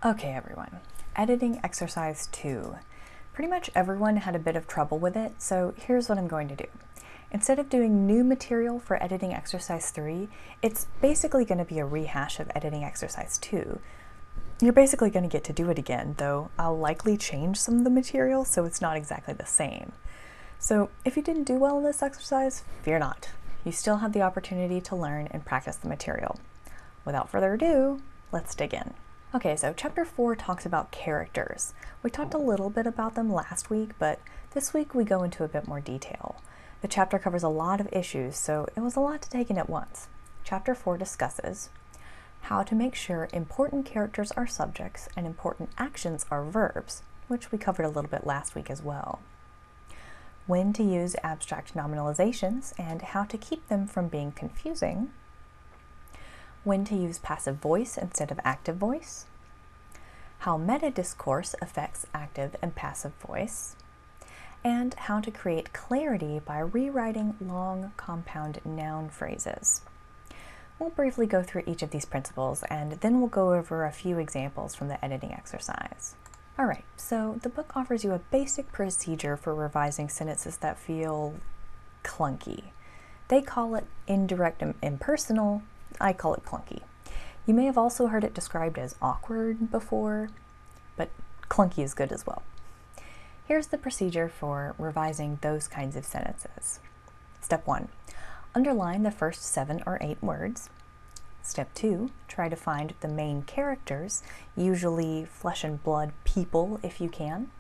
Okay, everyone. Editing exercise 2. Pretty much everyone had a bit of trouble with it, so here's what I'm going to do. Instead of doing new material for editing exercise 3, it's basically going to be a rehash of editing exercise 2. You're basically going to get to do it again, though I'll likely change some of the material so it's not exactly the same. So if you didn't do well in this exercise, fear not. You still have the opportunity to learn and practice the material. Without further ado, let's dig in. Okay, so chapter 4 talks about characters. We talked a little bit about them last week, but this week we go into a bit more detail. The chapter covers a lot of issues, so it was a lot to take in at once. Chapter 4 discusses how to make sure important characters are subjects and important actions are verbs, which we covered a little bit last week as well. When to use abstract nominalizations and how to keep them from being confusing. When to use passive voice instead of active voice, how meta-discourse affects active and passive voice, and how to create clarity by rewriting long compound noun phrases. We'll briefly go through each of these principles, and then we'll go over a few examples from the editing exercise. Alright, so the book offers you a basic procedure for revising sentences that feel clunky. They call it indirect and impersonal. I call it clunky. You may have also heard it described as awkward before, but clunky is good as well. Here's the procedure for revising those kinds of sentences. Step 1. Underline the first 7 or 8 words. Step 2. Try to find the main characters, usually flesh and blood people if you can.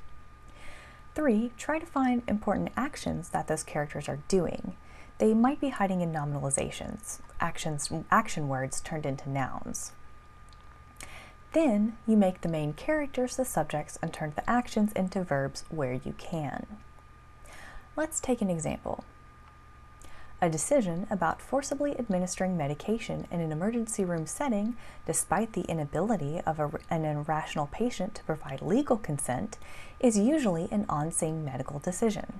3. Try to find important actions that those characters are doing. They might be hiding in nominalizations, action words turned into nouns. Then you make the main characters the subjects and turn the actions into verbs where you can. Let's take an example. A decision about forcibly administering medication in an emergency room setting, despite the inability of an irrational patient to provide legal consent, is usually an on-scene medical decision.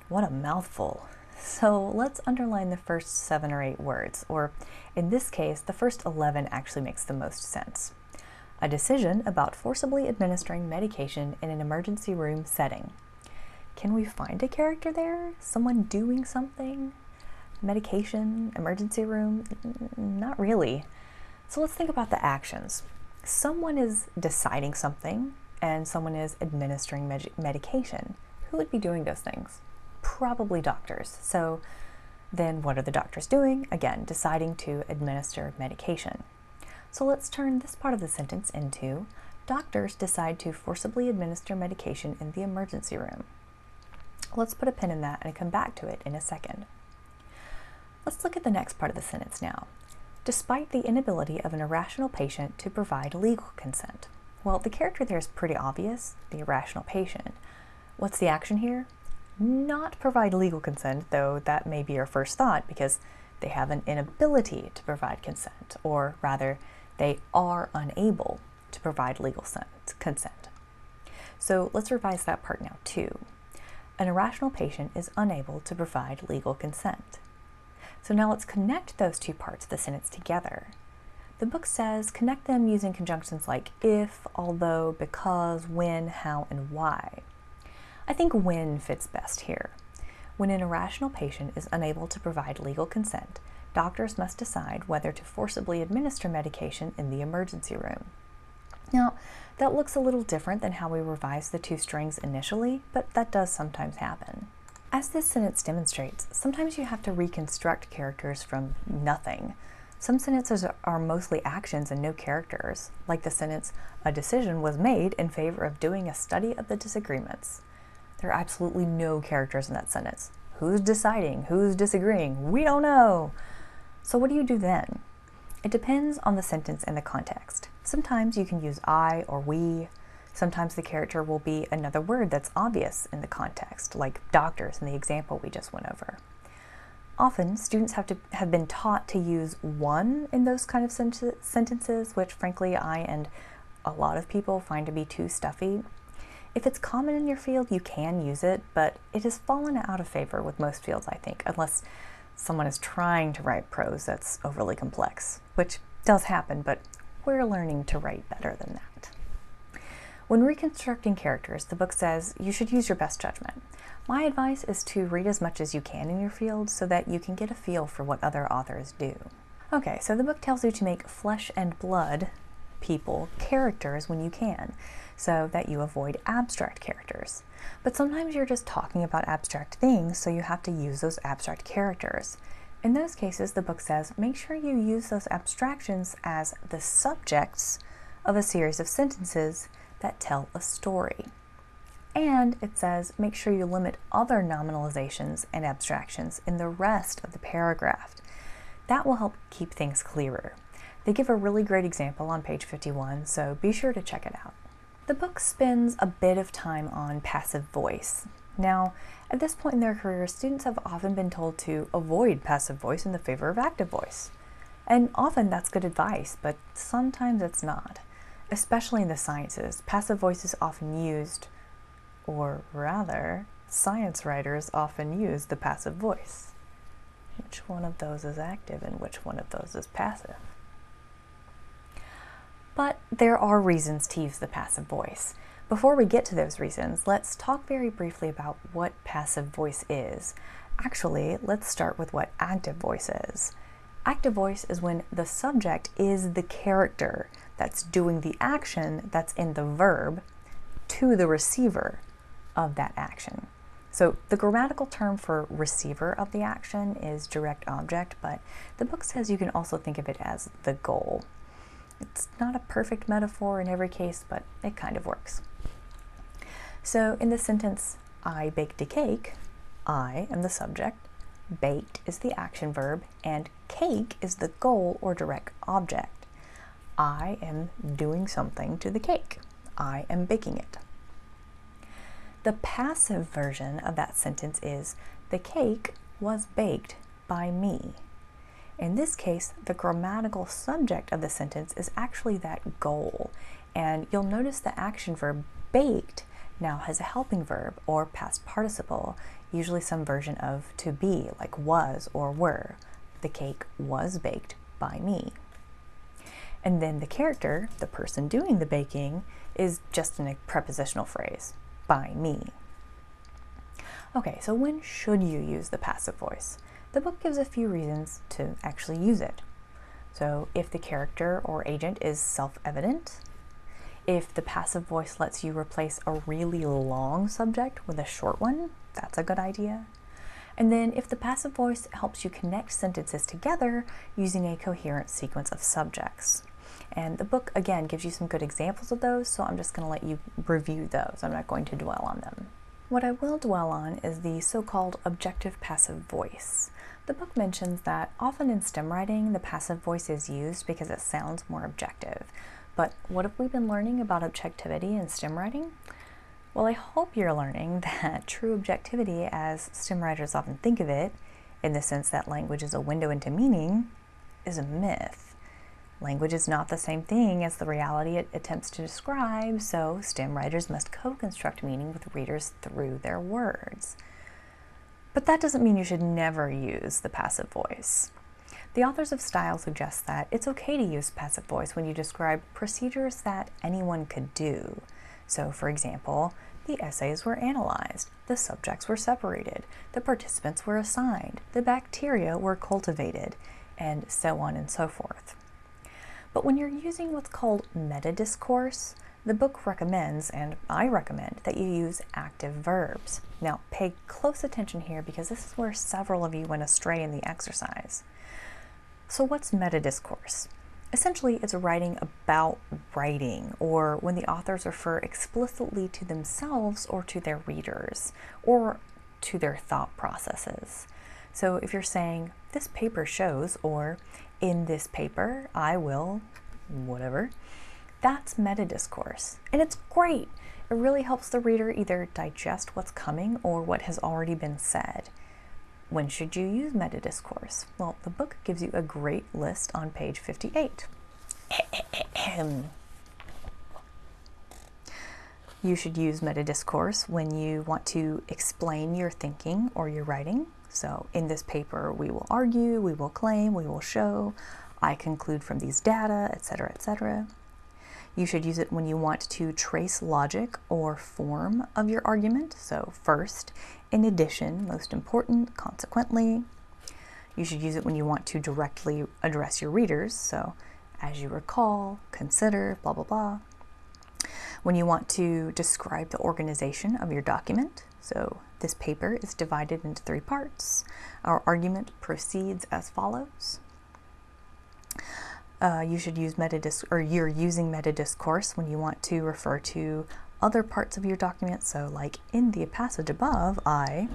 What a mouthful. So let's underline the first 7 or 8 words, or in this case, the first 11 actually makes the most sense. A decision about forcibly administering medication in an emergency room setting. Can we find a character there? Someone doing something? Medication? Emergency room? Not really. So let's think about the actions. Someone is deciding something, and someone is administering medication. Who would be doing those things? Probably doctors. So then what are the doctors doing? Again, deciding to administer medication. So let's turn this part of the sentence into doctors decide to forcibly administer medication in the emergency room. Let's put a pin in that and come back to it in a second. Let's look at the next part of the sentence now. Despite the inability of an irrational patient to provide legal consent. Well, the character there is pretty obvious, the irrational patient. What's the action here? Not provide legal consent, though that may be your first thought because they have an inability to provide consent, or rather, they are unable to provide legal consent. So let's revise that part now too. An irrational patient is unable to provide legal consent. So now let's connect those two parts of the sentence together. The book says connect them using conjunctions like if, although, because, when, how, and why. I think when fits best here. When an irrational patient is unable to provide legal consent, doctors must decide whether to forcibly administer medication in the emergency room. Now, that looks a little different than how we revised the two strings initially, but that does sometimes happen. As this sentence demonstrates, sometimes you have to reconstruct characters from nothing. Some sentences are mostly actions and no characters, like the sentence, a decision was made in favor of doing a study of the disagreements. There are absolutely no characters in that sentence. Who's deciding? Who's disagreeing? We don't know. So what do you do then? It depends on the sentence and the context. Sometimes you can use I or we. Sometimes the character will be another word that's obvious in the context, like doctors in the example we just went over. Often, students have been taught to use one in those kind of sentences, which frankly I and a lot of people find to be too stuffy. If it's common in your field, you can use it, but it has fallen out of favor with most fields, I think, unless someone is trying to write prose that's overly complex, which does happen, but we're learning to write better than that. When reconstructing characters, the book says you should use your best judgment. My advice is to read as much as you can in your field so that you can get a feel for what other authors do. Okay, so the book tells you to make flesh and blood people characters when you can, so that you avoid abstract characters. But sometimes you're just talking about abstract things, so you have to use those abstract characters. In those cases, the book says make sure you use those abstractions as the subjects of a series of sentences that tell a story. And it says make sure you limit other nominalizations and abstractions in the rest of the paragraph. That will help keep things clearer. They give a really great example on page 51, so be sure to check it out. The book spends a bit of time on passive voice. Now, at this point in their career, students have often been told to avoid passive voice in the favor of active voice. And often that's good advice, but sometimes it's not. Especially in the sciences, passive voice is often used, or rather, science writers often use the passive voice. Which one of those is active and which one of those is passive? But there are reasons to use the passive voice. Before we get to those reasons, let's talk very briefly about what passive voice is. Actually, let's start with what active voice is. Active voice is when the subject is the character that's doing the action that's in the verb to the receiver of that action. So the grammatical term for receiver of the action is direct object, but the book says you can also think of it as the goal. It's not a perfect metaphor in every case, but it kind of works. So in the sentence, I baked a cake, I am the subject, baked is the action verb, and cake is the goal or direct object. I am doing something to the cake. I am baking it. The passive version of that sentence is, the cake was baked by me. In this case, the grammatical subject of the sentence is actually that goal, and you'll notice the action verb baked now has a helping verb or past participle, usually some version of to be, like was or were. The cake was baked by me. And then the character, the person doing the baking, is just in a prepositional phrase, by me. Okay, so when should you use the passive voice? The book gives a few reasons to actually use it. So if the character or agent is self-evident, if the passive voice lets you replace a really long subject with a short one, that's a good idea. And then if the passive voice helps you connect sentences together using a coherent sequence of subjects. And the book, again, gives you some good examples of those, so I'm just going to let you review those. I'm not going to dwell on them. What I will dwell on is the so-called objective passive voice. The book mentions that often in STEM writing, the passive voice is used because it sounds more objective. But what have we been learning about objectivity in STEM writing? Well, I hope you're learning that true objectivity, as STEM writers often think of it, in the sense that language is a window into meaning, is a myth. Language is not the same thing as the reality it attempts to describe, so STEM writers must co-construct meaning with readers through their words. But that doesn't mean you should never use the passive voice. The authors of Style suggest that it's okay to use passive voice when you describe procedures that anyone could do. So, for example, the essays were analyzed, the subjects were separated, the participants were assigned, the bacteria were cultivated, and so on and so forth. But when you're using what's called meta-discourse, the book recommends, and I recommend, that you use active verbs. Now, pay close attention here because this is where several of you went astray in the exercise. So what's meta-discourse? Essentially, it's writing about writing, or when the authors refer explicitly to themselves or to their readers, or to their thought processes. So if you're saying, this paper shows, or in this paper, I will, whatever, that's meta-discourse. And it's great. It really helps the reader either digest what's coming or what has already been said. When should you use meta-discourse? Well, the book gives you a great list on page 58. You should use meta-discourse when you want to explain your thinking or your writing. So in this paper, we will argue, we will claim, we will show. I conclude from these data, etc., etc. You should use it when you want to trace logic or form of your argument. So first, in addition, most important, consequently. You should use it when you want to directly address your readers. So as you recall, consider, blah, blah, blah. When you want to describe the organization of your document. So this paper is divided into 3 parts. Our argument proceeds as follows. You should use you're using meta-discourse when you want to refer to other parts of your document. So like in the passage above, I,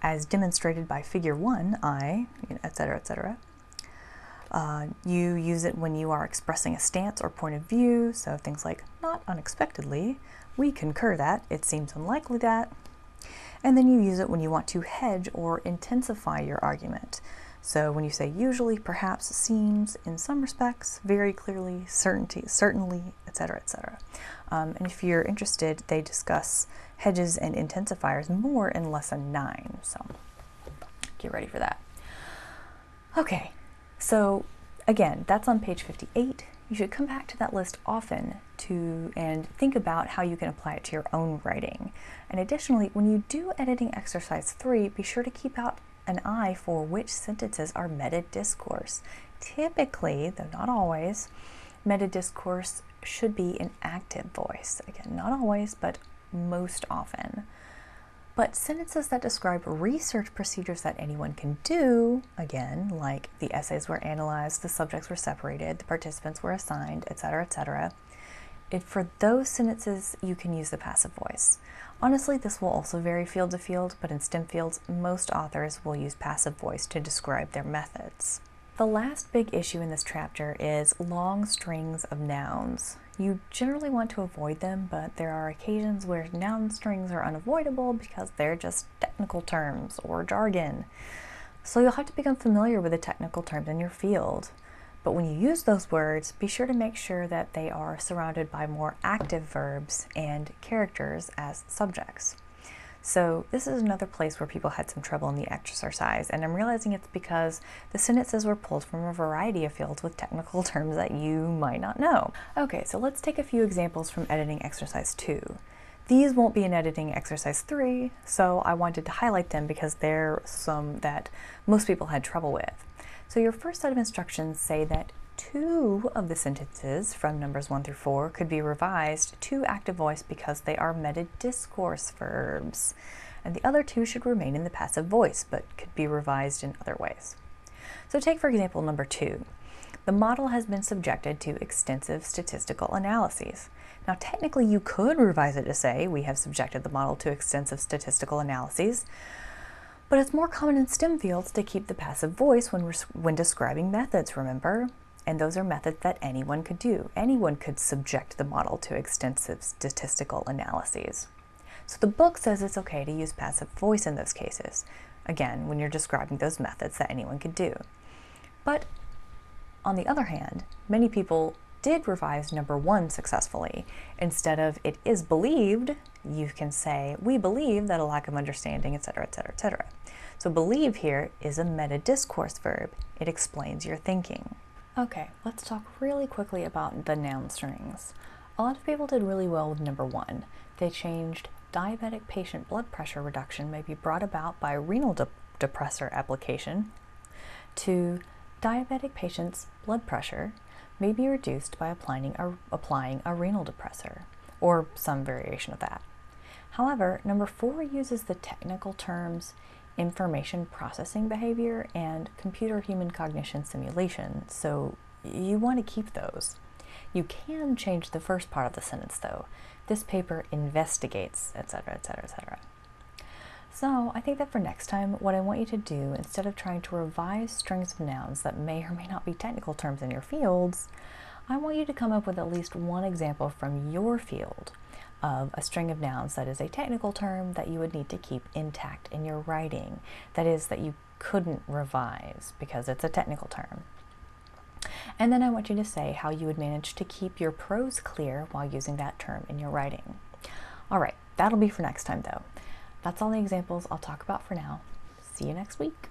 as demonstrated by figure 1, I, etc., etc. You use it when you are expressing a stance or point of view. So things like, not unexpectedly, we concur that, it seems unlikely that. And then you use it when you want to hedge or intensify your argument. So when you say usually, perhaps, seems, in some respects, very clearly, certainly, etc., etc. And if you're interested, they discuss hedges and intensifiers more in lesson 9. So get ready for that. Okay, so again, that's on page 58. You should come back to that list often and think about how you can apply it to your own writing. And additionally, when you do editing exercise 3, be sure to keep out an eye for which sentences are meta-discourse. Typically, though not always, meta-discourse should be in active voice. Again, not always, but most often. But sentences that describe research procedures that anyone can do, again, like the essays were analyzed, the subjects were separated, the participants were assigned, etc., etc. For those sentences, you can use the passive voice. Honestly, this will also vary field to field, but in STEM fields, most authors will use passive voice to describe their methods. The last big issue in this chapter is long strings of nouns. You generally want to avoid them, but there are occasions where noun strings are unavoidable because they're just technical terms or jargon. So you'll have to become familiar with the technical terms in your field. But when you use those words, be sure to make sure that they are surrounded by more active verbs and characters as subjects. So this is another place where people had some trouble in the exercise, and I'm realizing it's because the sentences were pulled from a variety of fields with technical terms that you might not know. Okay, so let's take a few examples from editing exercise 2. These won't be in editing exercise 3, so I wanted to highlight them because they're some that most people had trouble with. So your first set of instructions say that 2 of the sentences from numbers 1 through 4 could be revised to active voice because they are meta-discourse verbs. And the other 2 should remain in the passive voice, but could be revised in other ways. So take, for example, number 2. The model has been subjected to extensive statistical analyses. Now, technically, you could revise it to say, we have subjected the model to extensive statistical analyses, but it's more common in STEM fields to keep the passive voice when describing methods, remember? And those are methods that anyone could do. Anyone could subject the model to extensive statistical analyses. So the book says it's okay to use passive voice in those cases. Again, when you're describing those methods that anyone could do. But on the other hand, many people did revise number 1 successfully. Instead of it is believed, you can say we believe that a lack of understanding, etc., etc., etc. So believe here is a meta-discourse verb. It explains your thinking. Okay, let's talk really quickly about the noun strings. A lot of people did really well with number 1. They changed diabetic patient blood pressure reduction may be brought about by renal depressor application to diabetic patient's blood pressure may be reduced by applying a renal depressor, or some variation of that. However, number 4 uses the technical terms information processing behavior and computer human cognition simulation, so you want to keep those. You can change the first part of the sentence though. This paper investigates, etc., etc., etc. So I think that for next time, what I want you to do, instead of trying to revise strings of nouns that may or may not be technical terms in your fields, I want you to come up with at least one example from your field of a string of nouns that is a technical term that you would need to keep intact in your writing. That is, that you couldn't revise because it's a technical term. And then I want you to say how you would manage to keep your prose clear while using that term in your writing. All right, that'll be for next time though. That's all the examples I'll talk about for now. See you next week.